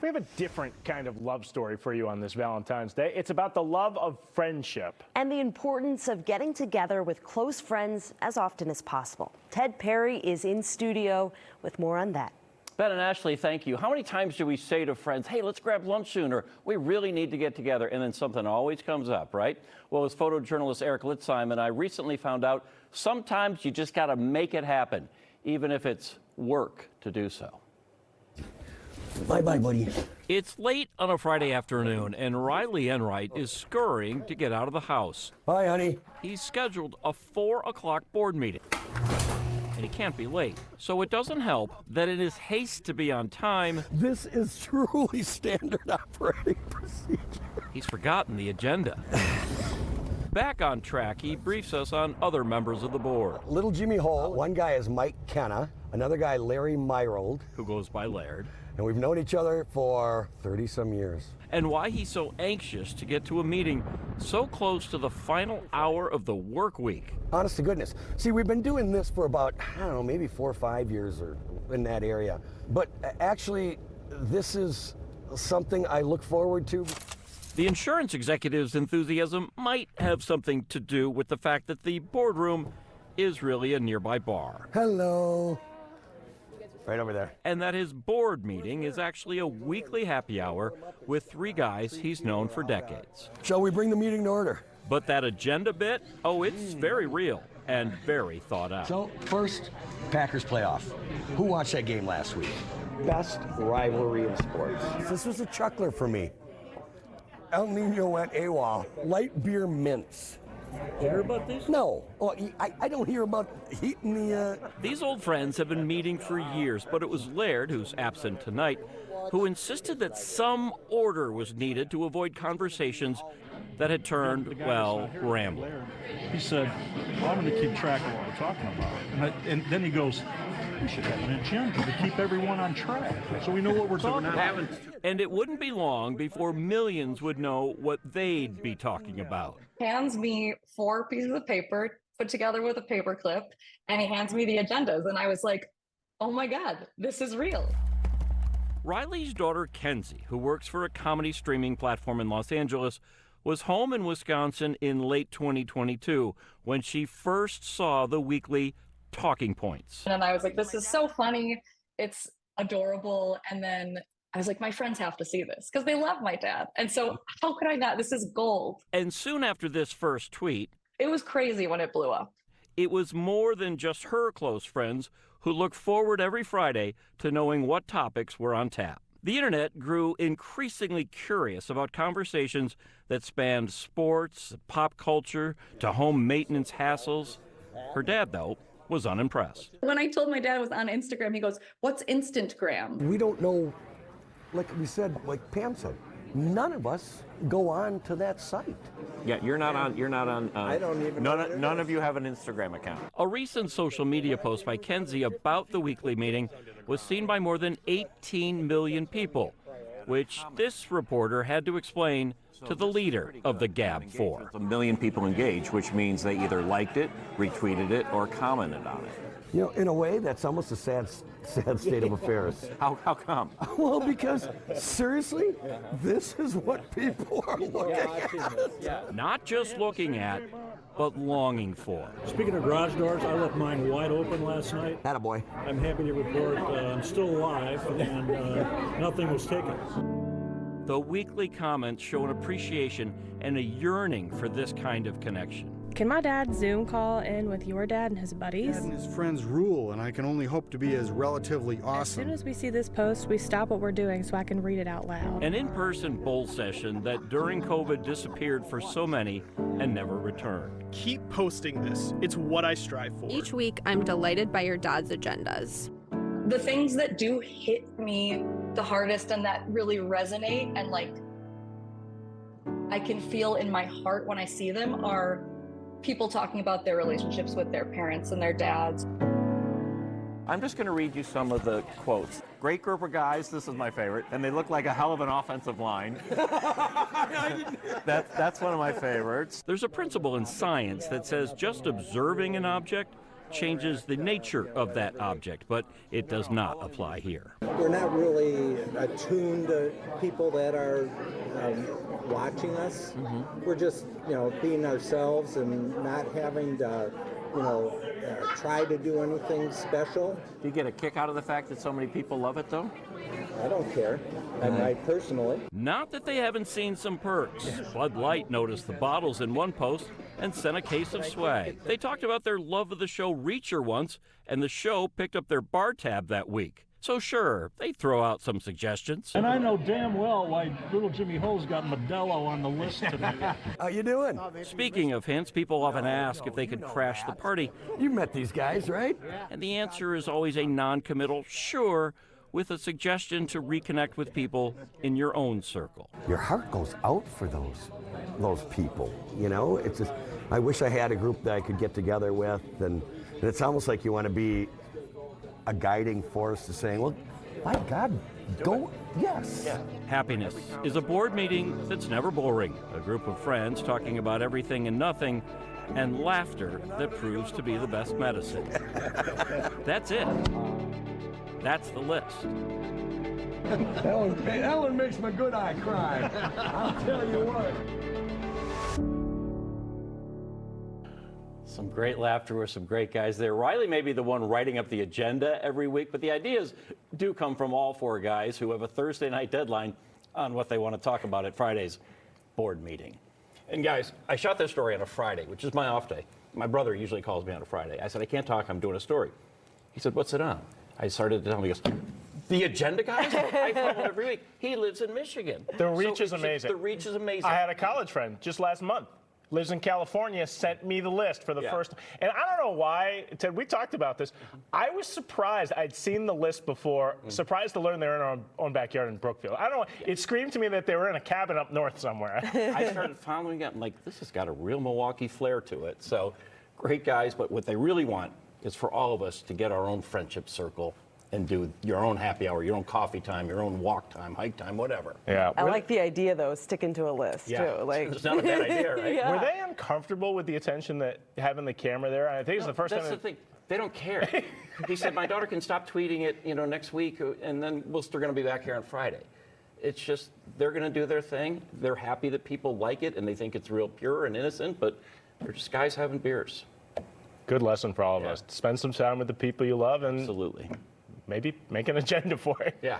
We have a different kind of love story for you on this Valentine's Day. It's about the love of friendship. And the importance of getting together with close friends as often as possible. Ted Perry is in studio with more on that. Ben and Ashley, thank you. How many times do we say to friends, hey, let's grab lunch soon, or we really need to get together, and then something always comes up, right? Well, as photojournalist Eric Litzheim and I recently found out, sometimes you just got to make it happen, even if it's work to do so. Bye-bye, buddy. It's late on a Friday afternoon, and Riley Enright is scurrying to get out of the house. Hi, honey. He's scheduled a 4 o'clock board meeting, and he can't be late. So it doesn't help that in his haste to be on time, This is truly standard operating procedure. he's forgotten the agenda. Back on track, he briefs us on other members of the board, Little Jimmy Hole. One guy is Mike Kenna. Another guy, Larry Myrold. who goes by Laird, And we've known each other for 30-some years. and why he's so anxious to get to a meeting so close to the final hour of the work week. Honest to goodness. See, we've been doing this for about, I don't know, maybe 4 or 5 years or in that area. But actually, this is something I look forward to. The insurance executive's enthusiasm might have something to do with the fact that the boardroom is really a nearby bar, Hello. Right over there. and that his board meeting is actually a weekly happy hour with 3 guys he's known for decades. Shall we bring the meeting to order? But that agenda bit, oh, it's very real and very thought out. So, first, Packers playoff. Who watched that game last week? Best rivalry in sports. This was a chuckler for me. El Nino went AWOL. Light beer mints. Hear about this? No. Oh, I don't hear about heating the... These old friends have been meeting for years, but it was Laird, who's absent tonight, who insisted that some order was needed to avoid conversations that had turned, well, rambling. He said, well, I'm going to keep track of what we're talking about. And then he goes, we should have an agenda to keep everyone on track so we know what we're talking about. And it wouldn't be long before millions would know what they'd be talking about. Hands me 4 pieces of paper put together with a paper clip, and he hands me the agendas. And I was like, oh my God, this is real. Riley's daughter, Kenzie, who works for a comedy streaming platform in Los Angeles, was home in Wisconsin in late 2022 when she first saw the weekly talking points. And I was like, this is so funny. It's adorable. And then I was like, my friends have to see this because they love my dad. And so how could I not? This is gold. And soon after this first tweet, It was crazy when it blew up. it was more than just her close friends who looked forward every Friday to knowing what topics were on tap. The internet grew increasingly curious about conversations that spanned sports, pop culture, to home maintenance hassles. Her dad, though, was unimpressed. When I told my dad I was on Instagram, he goes, what's Instantgram? We don't know, like we said, like Pam said, none of us go on to that site. Yeah, you're not on. I don't even None of you have an Instagram account. A recent social media post by Kenzie about the weekly meeting was seen by more than 18 million people, which this reporter had to explain to the leader of the Gab Four. 1 million people engaged, which means they either liked it, retweeted it, or commented on it. You know, in a way, that's almost a sad state of affairs. How come? Well, because seriously, this is what people are looking at. Not just looking at, but longing for. Speaking of garage doors, I left mine wide open last night. Attaboy. I'm happy to report I'm still alive and nothing was taken. The weekly comments show an appreciation and a yearning for this kind of connection. Can my dad Zoom call in with your dad and his buddies? Dad and his friends rule, and I can only hope to be as relatively awesome. As soon as we see this post, we stop what we're doing so I can read it out loud. An in-person bowl session that during COVID disappeared for so many and never returned. Keep posting this. It's what I strive for. Each week, I'm delighted by your dad's agendas. The things that do hit me the hardest and that really resonate and like I can feel in my heart when I see them are people talking about their relationships with their parents and their dads. I'm just going to read you some of the quotes. Great group of guys. This is my favorite. And they look like a hell of an offensive line. That's one of my favorites. There's a principle in science that says just observing an object changes the nature of that object, but it does not apply here. We're not really attuned to people that are watching us. We're just, being ourselves and not having to, try to do anything special. Do you get a kick out of the fact that so many people love it, though? I don't care. I personally. Not that they haven't seen some perks. Bud Light noticed the bottles in one post and sent a case of swag. They talked about their love of the show Reacher once, and the show picked up their bar tab that week. So sure, they throw out some suggestions. And I know damn well why little Jimmy Ho's got Modelo on the list today. How you doing? Speaking of hints, people often ask if they could crash the party. You met these guys, right? And the answer is always a non-committal sure, with a suggestion to reconnect with people in your own circle. Your heart goes out for those people, It's just, I wish I had a group that I could get together with, and it's almost like you want to be a guiding force to saying, well, my God, go, yes. Yeah. Happiness is a board meeting that's never boring. A group of friends talking about everything and nothing, and laughter that proves to be the best medicine. That's it. That's the list. Ellen makes my good eye cry. I'll tell you what. Some great laughter with some great guys there. Riley may be the one writing up the agenda every week, but the ideas do come from all four guys who have a Thursday night deadline on what they want to talk about at Friday's board meeting. And guys, I shot this story on a Friday, which is my off day. My brother usually calls me on a Friday. I said, I can't talk, I'm doing a story. He said, what's it on? I started to tell him, he goes, the agenda guys? I follow him every week. He lives in Michigan. The reach is amazing. The reach is amazing. I had a college friend just last month. Lives in California, sent me the list for the first. And I don't know why, Ted, we talked about this. I was surprised. I'd seen the list before, surprised to learn they were in our own backyard in Brookfield. I don't know. It screamed to me that they were in a cabin up north somewhere. I started following it. I'm like, this has got a real Milwaukee flair to it. So great guys, but what they really want is for all of us to get our own friendship circle and do your own happy hour, your own coffee time, your own walk time, hike time, whatever. Yeah. I like the idea, though, sticking to a list, too. It's not a bad idea, right? Yeah. Were they uncomfortable with the attention that having the camera there? I think it's the first time. That's the thing. They don't care. He said, my daughter can stop tweeting it, next week, and then we're still going to be back here on Friday. It's just, they're going to do their thing. They're happy that people like it, and they think it's real pure and innocent, but they're just guys having beers. Good lesson for all of us. Spend some time with the people you love and absolutely maybe make an agenda for it. Yeah.